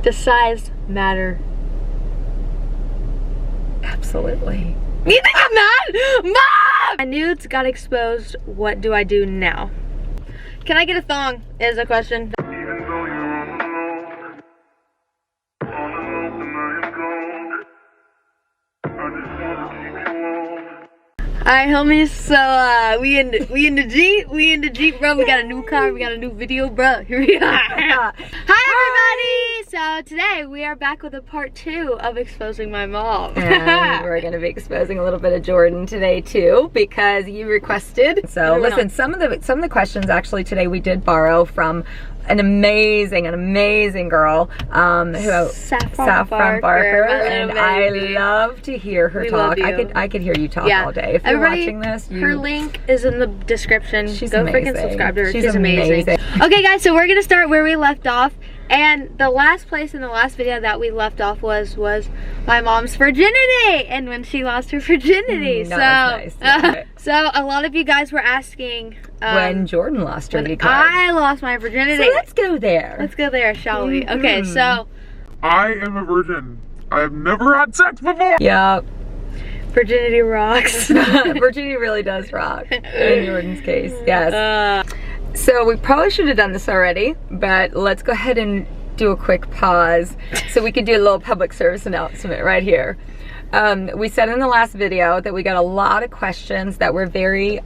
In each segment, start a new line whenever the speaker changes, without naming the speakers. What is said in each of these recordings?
Does size matter?
Absolutely.
You think I'm mad? Mom! My nudes got exposed. What do I do now? Can I get a thong? Is a question. Alright, homies, so we in the Jeep, bro. We got a new car, we got a new video, bro. Here we are. Hi, everybody! So today we are back with a part 2 of exposing my mom.
And we're gonna be exposing a little bit of Jordan today too, because you requested. So listen, some of the questions actually today we did borrow from an amazing girl who Saffron Barker, and I love to hear her talk. I could hear you talk all day. If you're watching this,
her link is in the description.
She's
Go
amazing.
freaking subscribe to her.
She's amazing.
Okay, guys, so we're gonna start where we left off. And the last place in the last video that we left off was my mom's virginity, and when she lost her virginity.
Nice. Yeah.
So a lot of you guys were asking
when Jordan lost her, because
I lost my virginity.
So let's go there.
Let's go there, shall we? Okay, so
I am a virgin. I have never had sex before.
Yep.
Virginity rocks.
Virginity really does rock in Jordan's case. Yes. So we probably should have done this already, but let's go ahead and do a quick pause so we could do a little public service announcement right here. We said in the last video that we got a lot of questions that were very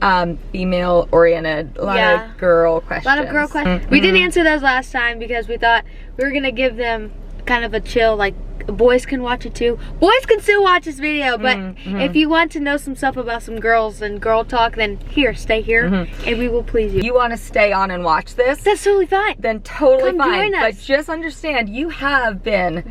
female oriented, a lot of girl questions.
A lot of girl questions. We didn't answer those last time because we thought we were gonna give them kind of a chill, like boys can watch it too. Boys can still watch this video, but if you want to know some stuff about some girls and girl talk, then stay here, and we will please you.
You want to stay on and watch this?
That's totally fine.
Then totally
Come
fine.
join us.
But just understand, you have been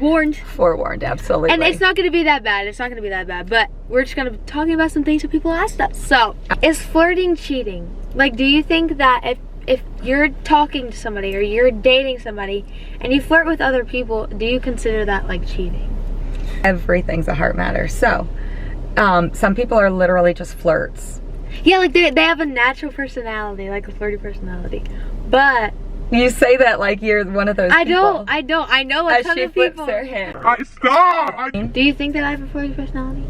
forewarned, absolutely.
And it's not going to be that bad. It's not going to be that bad. But we're just going to be talking about some things that people asked us. So, is flirting cheating? Like, do you think that if you're talking to somebody or you're dating somebody and you flirt with other people, do you consider that like cheating?
Everything's a heart matter. So, some people are literally just flirts.
Yeah, like they have a natural personality, like a flirty personality. But
you say that like you're one of those people.
I don't. I know a ton of people.
Their hand.
Stop!
Do you think that I have a flirty personality?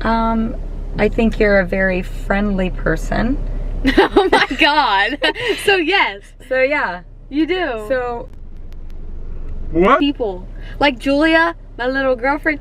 I think you're a very friendly person.
Oh my god. So yes.
So yeah.
You do.
So
what?
People. Like Julia, my little girlfriend,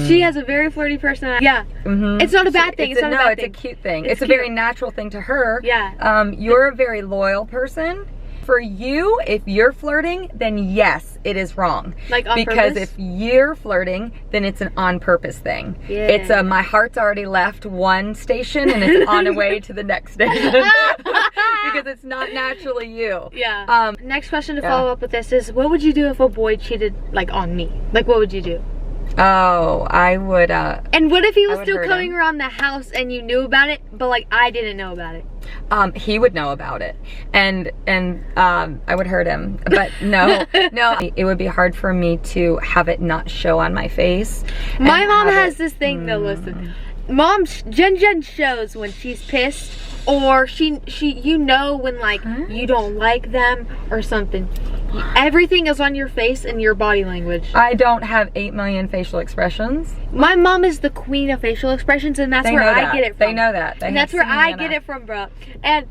she has a very flirty personality. Yeah. It's not a bad thing. It's not a bad thing.
It's a cute thing. It's a very natural thing to her.
Yeah.
You're a very loyal person. For you, if you're flirting, then yes, it is wrong.
Like on
because
purpose?
if you're flirting, then it's an on purpose thing.
Yeah.
It's a my heart's already left one station and it's on the way to the next station. Because it's not naturally you.
Yeah. Next question to follow up with this is, what would you do if a boy cheated like on me? Like, what would you do?
Oh, I would
and what if he was still coming around the house and you knew about it, but like I didn't know about it?
He would know about it, and I would hurt him. But no, it would be hard for me to have it not show on my face.
My mom has this thing though. Listen, Jen shows when she's pissed, or she you know when like you don't like them or something. Everything is on your face and your body language.
I don't have 8 million facial expressions.
My mom is the queen of facial expressions, and that's where I get it from.
They know that.
And that's where I get it from, bro. And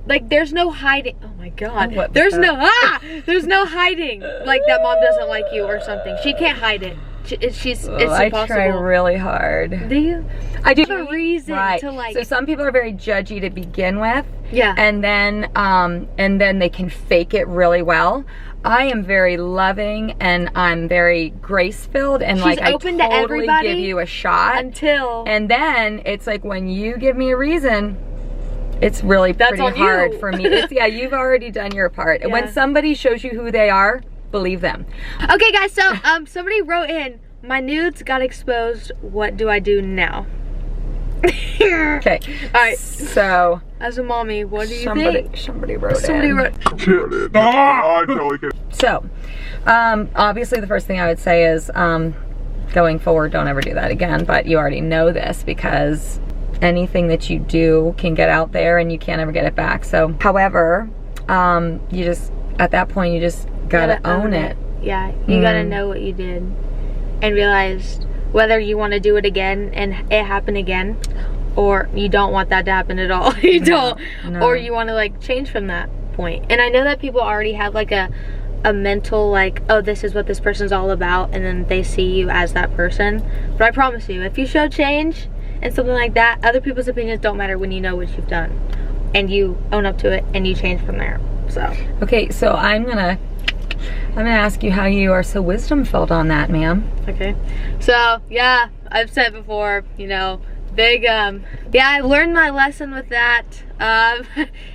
like, there's no hiding. Oh my god. There's no hiding. Like that mom doesn't like you or something. She can't hide it. It's impossible.
I try really hard.
Do you?
I do.
Have a reason to like.
So some people are very judgy to begin with.
Yeah.
And then they can fake it really well. I am very loving and I'm very grace-filled and like I totally give you a shot and then it's like when you give me a reason, it's really pretty hard for me. It's, you've already done your part. And when somebody shows you who they are, believe them.
Okay guys, so somebody wrote in, my nudes got exposed, what do I do now?
Okay.
Alright.
So
as a mommy, what do you think?
Somebody wrote So obviously the first thing I would say is going forward, don't ever do that again, but you already know this because anything that you do can get out there and you can't ever get it back. So however, you just at that point you just gotta own it.
Yeah, you gotta know what you did and realize whether you want to do it again and it happen again, or you don't want that to happen at all. You don't. Or you want to like change from that point. And I know that people already have like a mental like, oh, this is what this person's all about, and then they see you as that person. But I promise you, if you show change and something like that, other people's opinions don't matter when you know what you've done and you own up to it and you change from there. So
okay, so I'm gonna ask you how you are so wisdom filled on that, ma'am.
Okay, so yeah, I've said before, you know, big yeah, I learned my lesson with that.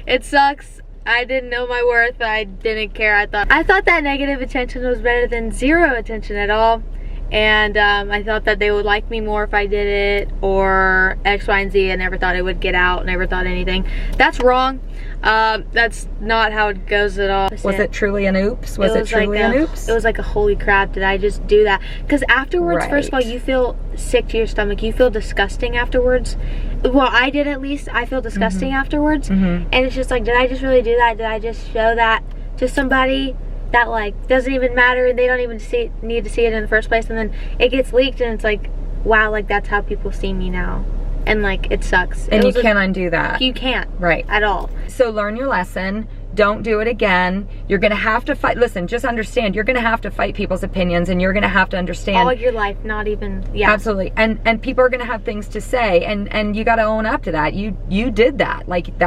It sucks. I didn't know my worth. I didn't care. I thought that negative attention was better than zero attention at all. And I thought that they would like me more if I did it, or X, Y, and Z. I never thought it would get out, never thought anything. That's wrong. That's not how it goes at all.
Was it truly an oops? Was it truly an oops?
It was like a holy crap, did I just do that? Because afterwards, first of all, you feel sick to your stomach. You feel disgusting afterwards. Well, I did at least. I feel disgusting afterwards. And it's just like, did I just really do that? Did I just show that to somebody that like doesn't even matter and they don't even need to see it in the first place, and then it gets leaked and it's like, wow, like that's how people see me now, and like it sucks.
And you can't undo that.
You can't.
Right.
At all.
So learn your lesson. Don't do it again. You're gonna have to fight. Listen, just understand, you're gonna have to fight people's opinions, and you're gonna have to understand
all your life, not even, yeah.
Absolutely. And people are gonna have things to say, and you gotta own up to that. You did that. Like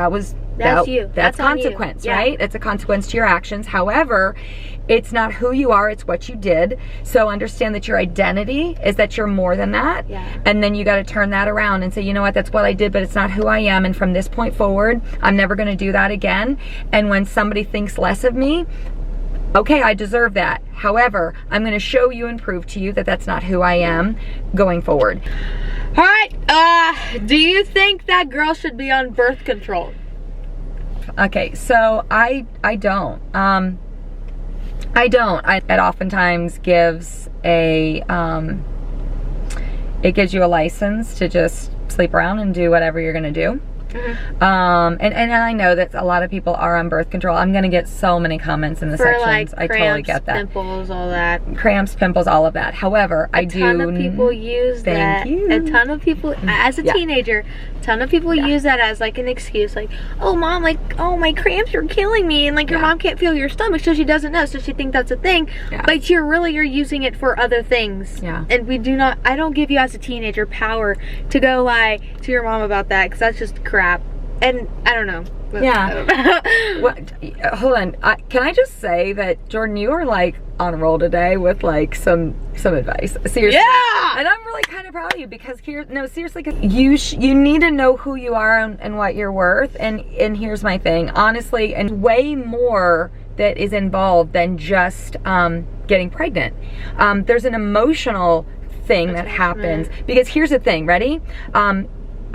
that's you. That's consequence, right? It's a consequence to your actions. However, it's not who you are, it's what you did. So understand that your identity is that you're more than that.
Yeah.
And then you got to turn that around and say, you know what, that's what I did, but it's not who I am. And from this point forward, I'm never going to do that again. And when somebody thinks less of me, okay, I deserve that. However, I'm going to show you and prove to you that that's not who I am going forward.
All right. Do you think that girls should be on birth control?
Okay, so I don't. It oftentimes gives it gives you a license to just sleep around and do whatever you're gonna do. And I know that a lot of people are on birth control. I'm gonna get so many comments in the sections.
Like
I totally get that.
Pimples, all that.
Cramps, pimples, all of that. However,
a ton of people use that. A ton of people, as a teenager, a ton of people use that as like an excuse. Like, oh mom, like, oh my cramps are killing me, and like your mom can't feel your stomach, so she doesn't know, so she thinks that's a thing. But you're using it for other things. And we do not. I don't give you as a teenager power to go lie to your mom about that, because that's just crap. And I don't know.
Hold on. Can I just say that, Jordan, you are like on a roll today with like some advice. Seriously.
Yeah.
And I'm really kind of proud of you, because seriously, because you need to know who you are and what you're worth. And here's my thing, honestly, and way more that is involved than just getting pregnant. There's an emotional thing that happens, because here's the thing. Ready?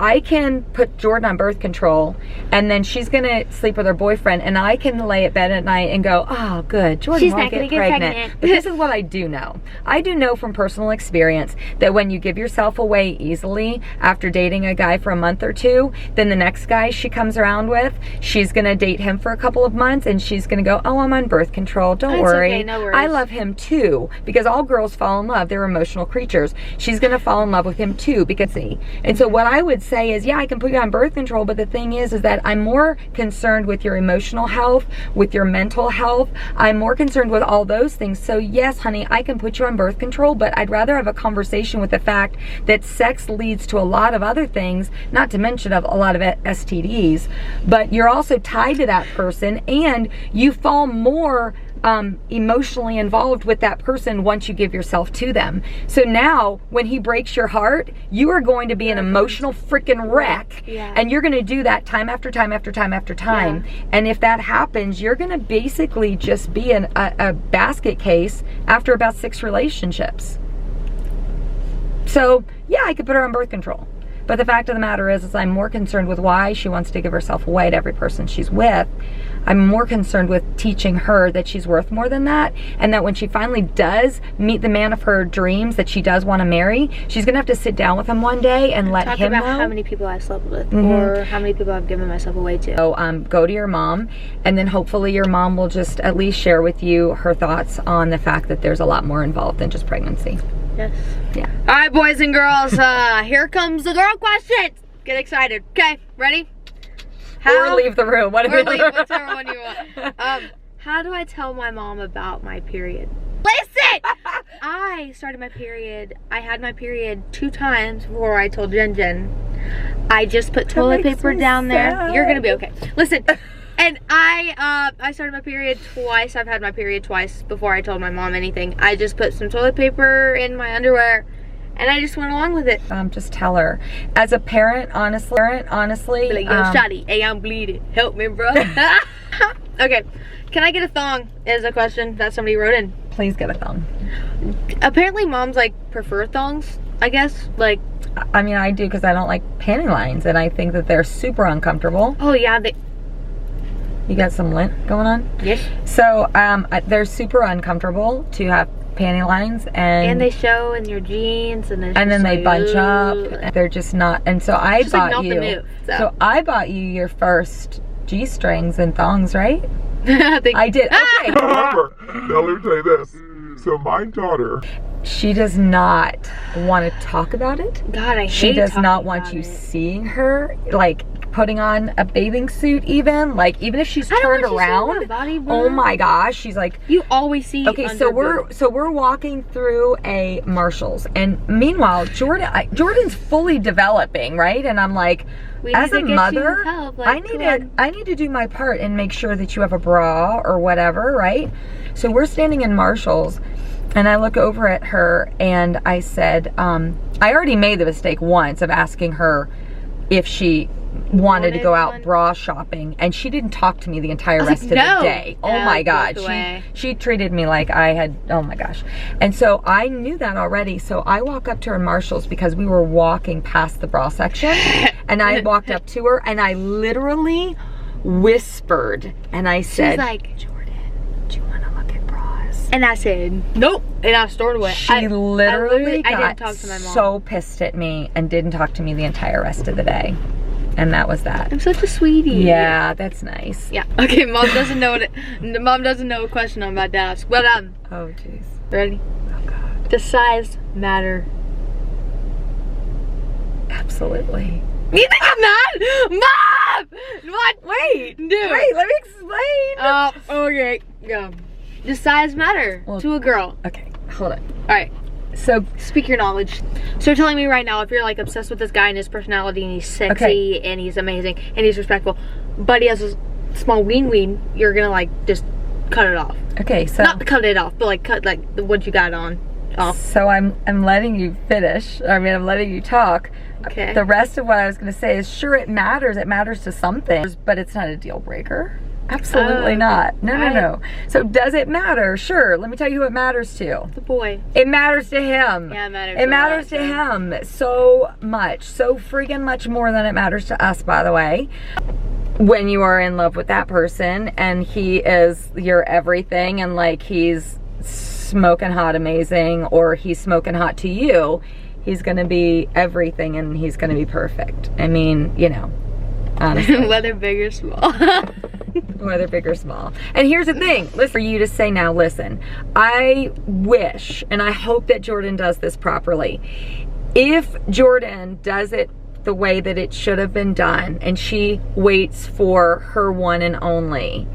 I can put Jordan on birth control, and then she's gonna sleep with her boyfriend, and I can lay at bed at night and go, oh good, Jordan won't get pregnant. But this is what I do know. I do know from personal experience that when you give yourself away easily after dating a guy for a month or two, then the next guy she comes around with, she's gonna date him for a couple of months, and she's gonna go, oh, I'm on birth control, don't worry.
Okay, no worries.
I love him too, because all girls fall in love. They're emotional creatures. She's gonna fall in love with him too, because and so what I would say is, yeah, I can put you on birth control, but the thing is that I'm more concerned with your emotional health, with your mental health. I'm more concerned with all those things. So yes, honey, I can put you on birth control, but I'd rather have a conversation with the fact that sex leads to a lot of other things, not to mention of a lot of STDs, but you're also tied to that person, and you fall more emotionally involved with that person once you give yourself to them. So now when he breaks your heart, you are going to be an emotional freaking wreck, and you're going to do that time after time after time after time. And if that happens, you're going to basically just be a basket case after about 6 relationships. So yeah, I could put her on birth control, but the fact of the matter is I'm more concerned with why she wants to give herself away to every person she's with, I'm more concerned with teaching her that she's worth more than that, and that when she finally does meet the man of her dreams that she does want to marry, she's gonna have to sit down with him one day and let him know.
Talk about how many people I've slept with, or how many people I've given myself away to.
So go to your mom, and then hopefully your mom will just at least share with you her thoughts on the fact that there's a lot more involved than just pregnancy.
Yes.
Yeah.
All right, boys and girls, here comes the girl question. Get excited. Okay, ready?
Or leave the room.
Or leave, whichever one you want. How do I tell my mom about my period? Listen! I started my period. I had my period 2 times before I told Jen. I just put toilet paper down there. You're gonna be okay. Listen, and I started my period twice. I've had my period twice before I told my mom anything. I just put some toilet paper in my underwear, and I just went along with it.
Just tell her. As a parent, honestly.
Be like, yo, shawty, hey, I'm bleeding. Help me, bro. Okay, can I get a thong? Is a question that somebody wrote in.
Please get a thong.
Apparently, moms like prefer thongs. I guess, like.
I mean, I do because I don't like panty lines, and I think that they're super uncomfortable.
Oh yeah,
You got some lint going on?
Yes.
So they're super uncomfortable to have panty lines, and
they show in your jeans, and
then they bunch up. And they're just not. And so I bought you. So I bought you your first G-strings and thongs, right? I did. Okay.
However, now let me tell you this. So my daughter,
she does not want to talk about it.
God, I hate
She does not want you seeing her, like, putting on a bathing suit even. Like, even if she's turned around. Oh my gosh, she's like.
You always see.
Okay, so we're walking through a Marshall's, and meanwhile, Jordan's fully developing, right? And I'm like, as a mother, I need to do my part and make sure that you have a bra or whatever, right? So we're standing in Marshall's, and I look over at her, and I said, I already made the mistake once of asking her if she wanted to go out bra shopping, and she didn't talk to me the entire rest of the day. Oh my God, she treated me like I had, oh my gosh. And so I knew that already, so I walk up to her in Marshall's because we were walking past the bra section, and I walked up to her, and I literally whispered, and I said, she's like, Jordan, do you want to look at bras?
And I said, nope, and I stormed away.
She literally got so pissed at me and didn't talk to me the entire rest of the day. And that was that.
I'm such a sweetie.
Yeah, that's nice.
Yeah. Okay, mom doesn't know mom doesn't know a question I'm about to ask. But
oh jeez.
Ready?
Oh God.
Does size matter?
Absolutely.
You think I'm not? Mom! What?
Wait.
Dude.
Wait, let me explain.
Okay, go. Does size matter to a girl?
Okay, hold on.
Alright.
So
speak your knowledge. So you're telling me right now, if you're like obsessed with this guy and his personality, and he's sexy and he's amazing and he's respectful, but he has a small ween, you're gonna like just cut it off.
Okay, so
not cut it off, but like cut like what you got on off.
So I'm letting you finish. I mean, I'm letting you talk.
Okay.
The rest of what I was gonna say is, sure, it matters. It matters to something, but it's not a deal breaker. Absolutely not. No. So does it matter? Sure. Let me tell you who it matters to.
The boy.
It matters to him.
Yeah, it matters.
It matters to him so much. So freaking much more than it matters to us, by the way. When you are in love with that person and he is your everything, and like he's smoking hot amazing, or he's smoking hot to you, he's gonna be everything and he's gonna be perfect. I mean, you know, honestly.
Whether big or small.
Whether big or small. And here's the thing, listen, for you to say now, listen, I wish and I hope that Jordan does this properly. If Jordan does it the way that it should have been done, and she waits for her one and only,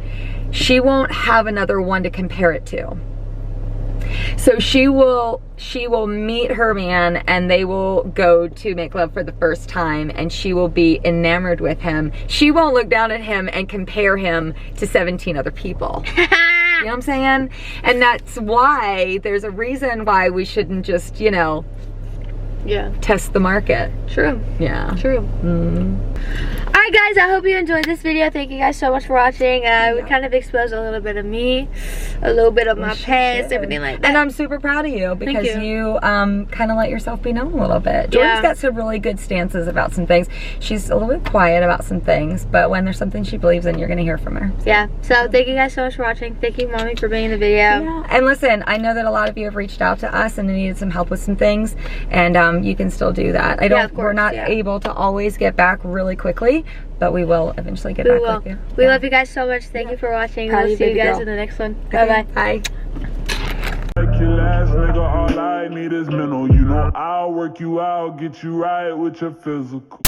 she won't have another one to compare it to. So she will meet her man, and they will go to make love for the first time, and she will be enamored with him. She won't look down at him and compare him to 17 other people. You know what I'm saying? And that's why there's a reason why we shouldn't just, you know, test the market.
True.
Yeah.
True. Alright guys, I hope you enjoyed this video. Thank you guys so much for watching. We kind of exposed a little bit of me, a little bit of my past, everything like that.
And I'm super proud of you because you kind of let yourself be known a little bit. Jordan's got some really good stances about some things. She's a little bit quiet about some things, but when there's something she believes in, you're going to hear from her.
Yeah. So thank you guys so much for watching. Thank you, Mommy, for being in the video.
Yeah. And listen, I know that a lot of you have reached out to us and needed some help with some things, and you can still do that. We're not able to always get back really quickly, but we will eventually get back with you.
We love you guys so much. Thank you for watching. We'll see you guys in the next one. Bye-bye.
Bye.
All I need is mental. You know I'll work you out, get you right with your physical.